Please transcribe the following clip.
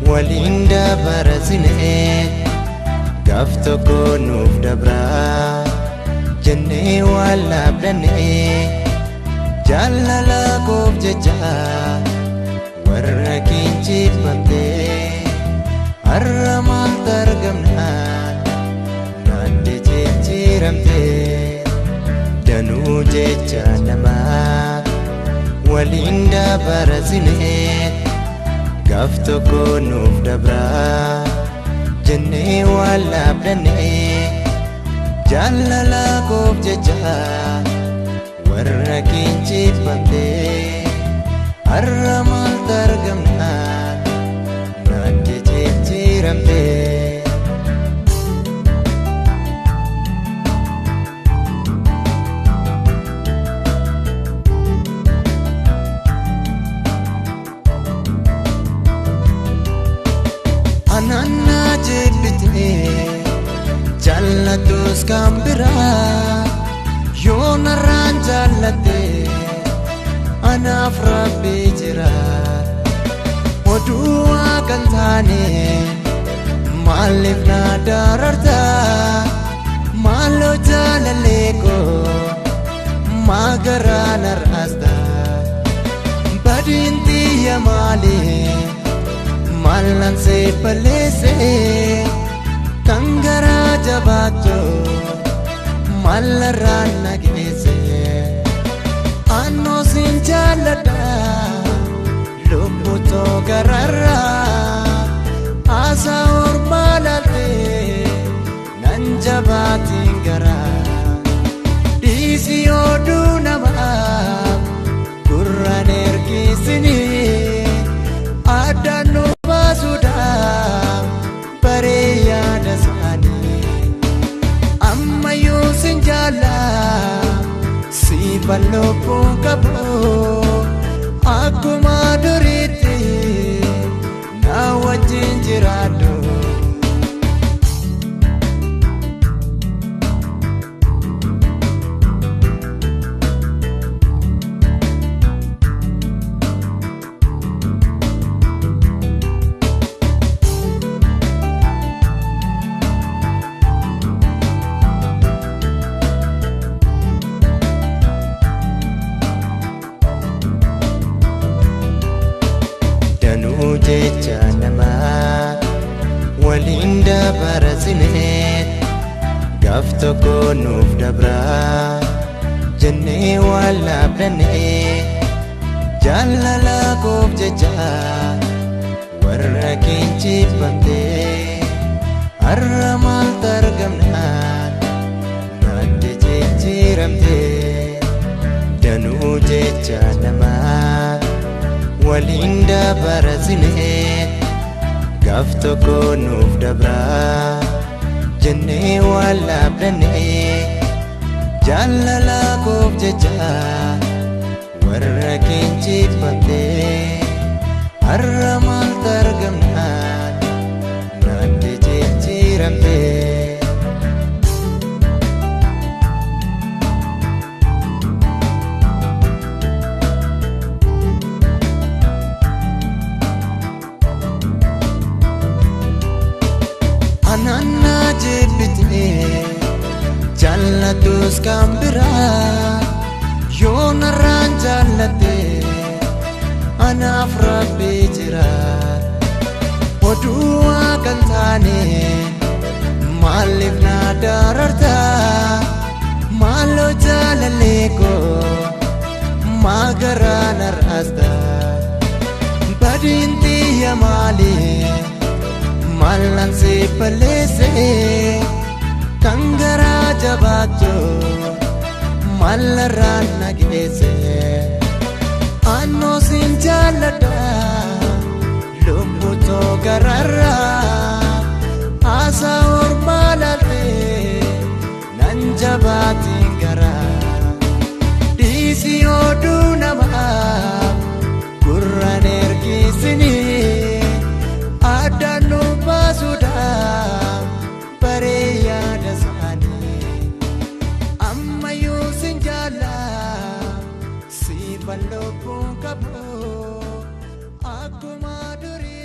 Walinda barasine gaaf tokko nuuf dabraa jennee waan laabdannee jaalala koof jecha warra kiinjifamtee har'a maaltu argamna naannee jijjiiramtee danuu jecha namaa walinda barasine gaaf tokko nuuf dabraa jennee waan laabdannee jaalala koof jecha warra kiinjifamtee har'a maaltu argamna naannee jijjiiramtee. Anana jebbite jallatus kambira yoonarraan jallatte anaaf rabbi jira oduu kan taane maaliif na dararta maaloo jaalallee koo magaraa nar'aasta badiin xiyya maalee malan se palese kangara jabacho malaran nagese anno sinjalada luputo garara asa urmalate nanjabati gara disi odu nama kurraner kisini adanu sudah pareya dasani amma yusin jala si balopo kabo aku maduriti na wajin jirado jecha namaa walinda barasine gaaf tokko nuuf dabraa jennee waan laabdannee jaalala koof jecha warra kiinjifamtee har'a maaltu argamna naannee jijjiiramtee danuu jecha namaa walinda barasine gaaf tokko nuuf dabraa jennee waan laabdannee jaalala koof jecha warra kiinjifamtee har'a maaltu argamna naannee jijjiiramtee. Anana jebbite jallatus kambira yoonarraan jallatte anaaf rabbi jira oduu kan taane maaliif na dararta maaloo jaalallee koo magaraa nar'aasta badiin xiyya maalee malan se palese kangara jabacho malaran nagese anno sinjalada luputo garara asa urmalate nanjabati gara disi odu nama kurraner kisini adanu sudah pareya dasani amma yusin jala si balopo kabo aku maduri